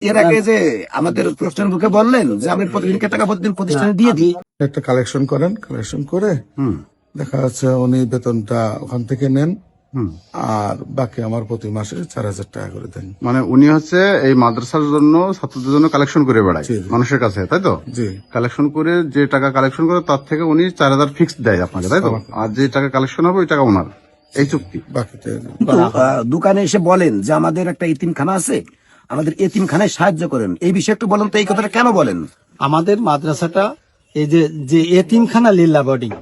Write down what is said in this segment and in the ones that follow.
এর আগে যে আমাদের প্রশ্নের মুখে বললেন যে আমি প্রতিদিনকে টাকা প্রতিদিন প্রতিষ্ঠানে দিয়ে দিই, একটা কালেকশন করেন, কালেকশন করে দেখা যাচ্ছে উনি বেতনটা ওখান থেকে নেন আর বাকি আমার প্রতি মাসে 4,000 টাকা করে দেন। মানে উনি হচ্ছে এই মাদ্রাসার জন্য ছাত্রদের জন্য কালেকশন করে বেড়ায় মানুষের কাছে, তাই তো? জি, কালেকশন করে যে টাকা কালেকশন করে তার থেকে উনি 4,000 ফিক্স দেয় আপনাকে, তাই তো? আর যে টাকা কালেকশন হবে ওই টাকা ওনার, এই চুক্তি। বাকিতে কিন্তু, দোকানে এসে বলেন যে আমাদের একটা এতিমখানা আছে, আমাদের এতিমখানায় সাহায্য করেন, এই বিষয়ে একটু বলেন তো, এই কথাটা কেন বলেন? আমাদের মাদ্রাসাটা এই যে এতিমখানা লিল্লা বোর্ডিং,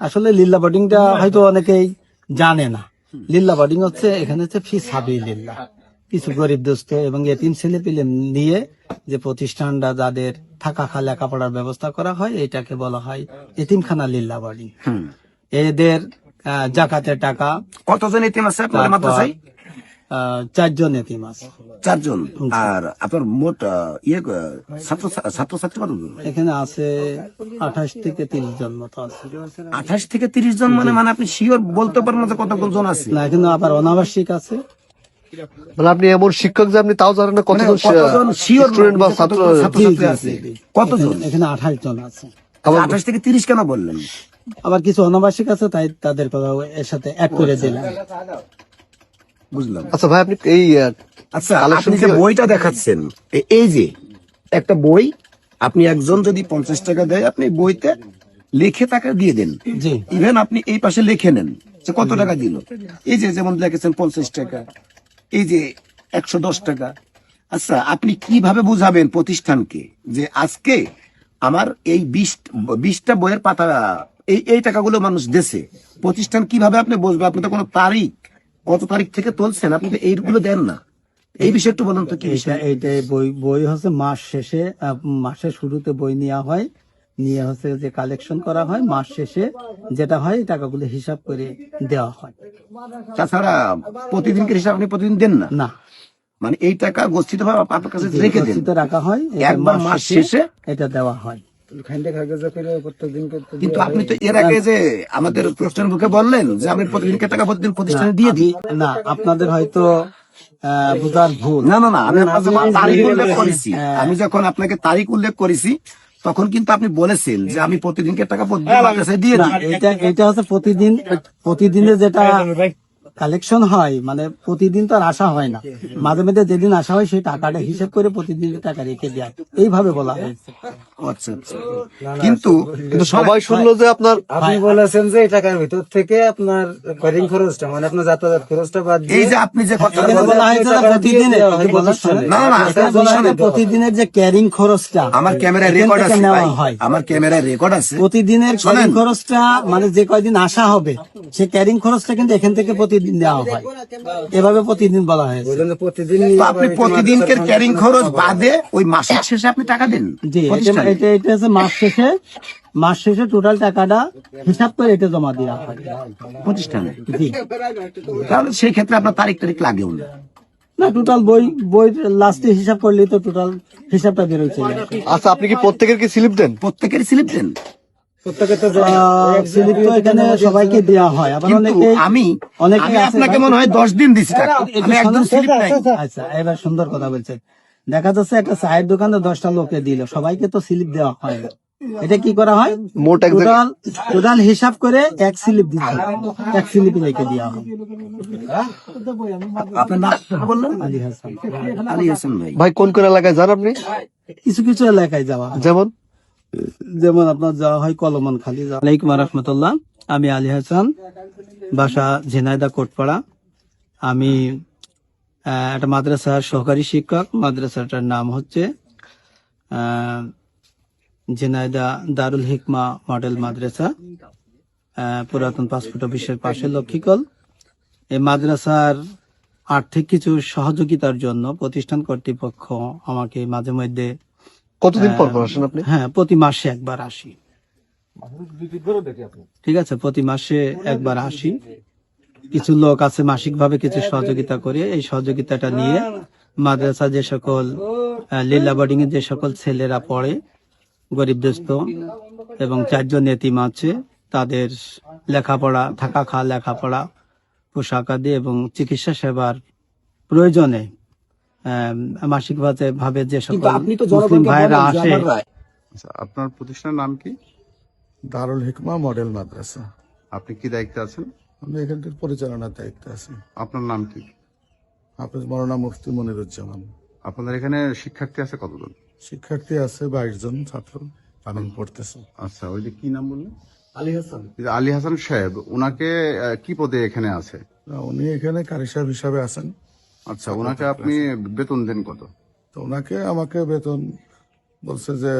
আসলে লিল্লা বোর্ডিংটা হয়তো অনেকেই জানে না। লিল্লা বোর্ডিং হচ্ছে এখানে হচ্ছে ফি সাবিলিল্লাহ, কিছু গরিব দুস্থ এবং এতিম ছেলে পেলে নিয়ে যে প্রতিষ্ঠানটা যাদের থাকা খা লেখাপড়ার ব্যবস্থা করা হয়, এটাকে বলা হয় এতিমখানা লিল্লা বোর্ডিং। এদের জাকাতের টাকা। কতজন এতিম আছে আপনার মাদ্রাসায়? 4 জন এতিম আছে। 4 জন। আর আপনার মোট ছাত্রছাত্রী কতজন? এখানে আছে 28 থেকে 30 জন মতো আছে। 28 থেকে 30 জন, মানে আপনি শিওর বলতে পারেন না যে কতজন জন আছে? না, এখানে আবার অনাবাসিক আছে। মানে আপনি এমন শিক্ষক যে আপনি তাও জানেন না কতজন শিওর স্টুডেন্ট বা ছাত্র ছাত্রছাত্রী আছে? কতজন? এখানে 28 জন আছে। 28 থেকে 30 কেন বললেন? আবার কিছু অনাবাসিক আছে, তাই তাদের কথা এর সাথে অ্যাড করে দিলাম। বুঝলাম। আচ্ছা ভাই, আপনি এই আচ্ছা, আপনি যে বইটা দেখাচ্ছেন, এই যে একটা বই, আপনি একজন যদি 50 টাকা দেয়, আপনি বইতে লিখে টাকা দিয়ে দেন। জি, ইভেন আপনি এই পাশে লিখে নেন যে কত টাকা দিল। এই যে যেমন লিখেছেন 50 টাকা, এই যে 110 টাকা। আচ্ছা, আপনি কিভাবে বুঝাবেন প্রতিষ্ঠানকে যে আজকে আমার এই 20টা বইয়ের পাতা, এই টাকাগুলো মানুষ দেশে, প্রতিষ্ঠান কিভাবে আপনি বুঝবে? আপনি তো কোনো তারিখ, কত তারিখ থেকে তুলছেন, আপনি তো এইগুলো দেন না। এই বিষয়ে একটু বলুন তো কি বিষয়? এইটা বই হচ্ছে মাস শেষে, মাসের শুরুতে বই নেওয়া হয়, নিয়ে হচ্ছে যে কালেকশন করা হয়, মাস শেষে যেটা হয় এই টাকাগুলো হিসাব করে দেওয়া হয়। তাছাড়া প্রতিদিনকার হিসাব আপনি প্রতিদিন দেন না? না, মানে এই টাকা গচ্ছিত ভাবে আপনার কাছে রেখে দেন, গচ্ছিত রাখা হয়, এটা একবার মাস শেষে এটা দেওয়া হয়। কিন্তু আপনি তো এর আগে যে আমাদের প্রশ্নের মুখে বললেন যে আমি প্রতিদিনকে টাকা প্রতিদিন প্রতিষ্ঠানে দিয়ে দিই। না, আপনাদের হয়তো বুঝার ভুল। না, আমি আপনার যখন তারিখ উল্লেখ করেছি, আমি যখন আপনাকে তারিখ উল্লেখ করেছি, তখন কিন্তু আপনি বলেছেন যে আমি প্রতিদিনকে টাকা প্রতিদিন মাদ্রাসায় দিয়ে দিই। এটা হচ্ছে প্রতিদিনে যেটা কালেকশন হয়, মানে প্রতিদিন তো আর আসা হয় না, মাঝে মাঝে যেদিন আসা হয় সেই টাকাটা হিসেব করে প্রতিদিন টাকা রেখে দেয়, এইভাবে বলা হয়েছে। আচ্ছা, কিন্তু সবাই শুনলো যে আপনার আপনি বলেছেন যে এই টাকার ভিতর থেকে আপনার ক্যারিং খরচটা, মানে আপনার যাতায়াত খরচটা বাদ দিয়ে, এই যে আপনি যে কথা এখানে বলা হয়েছে না প্রতিদিনের, এখানে বলা হয়েছে প্রতিদিনের যে ক্যারিং খরচটা আমার ক্যামেরায় রেকর্ড আছে, নেওয়া হয়। আমার ক্যামেরায় রেকর্ড আছে। প্রতিদিনের ক্যারিং খরচটা, মানে যে কয়দিন আসা হবে সে ক্যারিং খরচটা কিন্তু এখান থেকে প্রতিদিন দেওয়া হয়, এভাবে প্রতিদিন বলা হয়েছে। প্রতিদিন তো আপনি প্রতিদিনকার ক্যারিং খরচ বাদে ওই মাসের শেষে আপনি টাকা দেন জি, এটা হচ্ছে মাস শেষে টোটাল টাকাটা হিসাব করে এটা জমা দেওয়া হয় প্রতিষ্ঠানে। জি, তাহলে সেই ক্ষেত্রে আপনার তারিখ লাগেও না। না, টোটাল বই লাস্টে হিসাব করলে তো টোটাল হিসাবটা বেরোচ্ছে। আচ্ছা, আপনি কি প্রত্যেকের কি স্লিপ দেন? প্রত্যেকের স্লিপ দেন? স্লিপ তো এখানে সবাইকে দেওয়া হয়, আবার আমি আপনাকে মনে হয় 10 দিন দিচ্ছি টাকা, আমি একদম স্লিপ নাই। আচ্ছা, এবার সুন্দর কথা বলছেন। দেখা যাচ্ছে একটা চায়ের দোকানে 10টা লোকে দিল, সবাইকে তো স্লিপ দেওয়া হয় না। এটা কি করা হয়, মোট টোটাল হিসাব করে এক স্লিপ দিতে হয়, এক স্লিপ রেখে দেওয়া হয়। আপনার নাম বললেন? আলী হাসান। আলী হাসান ভাই। ভাই কোন কোন এলাকায় যান আপনি? কিছু কিছু এলাকায় যাওয়া হয়, যেমন আপনার যাওয়া হয় কলমনখালি। আলাইকুম রহমতুল্লাহ, আমি আলী হাসান, বাসা ঝিনাইদহ কোটপাড়া। আমি একটা মাদ্রাসার সহকারী শিক্ষক। মাদ্রাসাটার নাম হচ্ছে ঝিনাইদহ দারুল হিকমা মডেল মাদ্রাসা, পুরাতন পাসপোর্ট অফিসের পাশে লক্ষ্মীকল। এই মাদ্রাসার আর্থিক কিছু সহযোগিতার জন্য প্রতিষ্ঠান কর্তৃপক্ষ আমাকে মাঝে মধ্যে, কতদিন পর আসেন আপনি? হ্যাঁ, প্রতি মাসে একবার আসি। ঠিক আছে, প্রতি মাসে একবার আসি। কিছু লোক আছে মাসিক ভাবে কিছু সহযোগিতা করে, এই সহযোগিতাটা নিয়ে মাদ্রাসা যে সকল লীলা বোর্ডিং এ যে সকল ছেলেরা পড়ে, গরিব দুস্থ এবং 4 জন এতিম আছে, তাদের লেখাপড়া, থাকা খাওয়া, লেখাপড়া, পোশাক আদি এবং চিকিৎসা সেবার প্রয়োজনে মাসিক ভাবে যে কিন্তু সকল আপনি তো মুসলিম জনগণকে ভাইয়েরা বলেন যে আসে, আমার রায়। আচ্ছা, আপনার প্রতিষ্ঠানের নাম কি? দারুল হিকমা মডেল মাদ্রাসা। আপনি কি দায়িত্বে আছেন? আমি এখানটির পরিচালনার দায়িত্বে আছি। আপনার নাম কি? হাফেজ মৌলানা মুফতি মনিরুজ্জামান। আপনাদের এখানে শিক্ষার্থী আছে কতজন? শিক্ষার্থী আছে 22 জন ছাত্র কানুন পড়তেছে। আচ্ছা, ওই যে কি নাম বললেন? আলী হাসান। এই যে আলী হাসান সাহেব, ওনাকে কি পদে এখানে আছে? উনি এখানে কারি সাহেব হিসাবে আছেন। আচ্ছা, ওনাকে আপনি বেতন দেন কত? তো ওনাকে আমাকে বেতন বলছে যে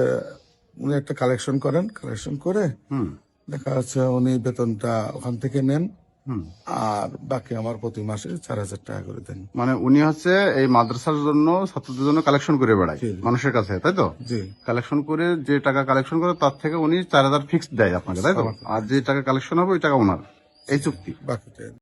উনি একটা কালেকশন করেন, কালেকশন করে হুম দেখা যাচ্ছে উনি বেতনটা ওখান থেকে নেন হুম আর বাকি আমার প্রতি মাসে 4000 টাকা করে দেন। মানে উনি হচ্ছে এই মাদ্রাসার জন্য ছাত্রদের জন্য কালেকশন করে বেড়ায় জি। মানুষের কাছে, তাই তো? জি, কালেকশন করে যে টাকা কালেকশন করে তার থেকে উনি 4000 ফিক্স দেয় আপনাকে, তাই তো? আর যে টাকা কালেকশন হবে ওই টাকা ওনার, এই চুক্তি। বাকিটা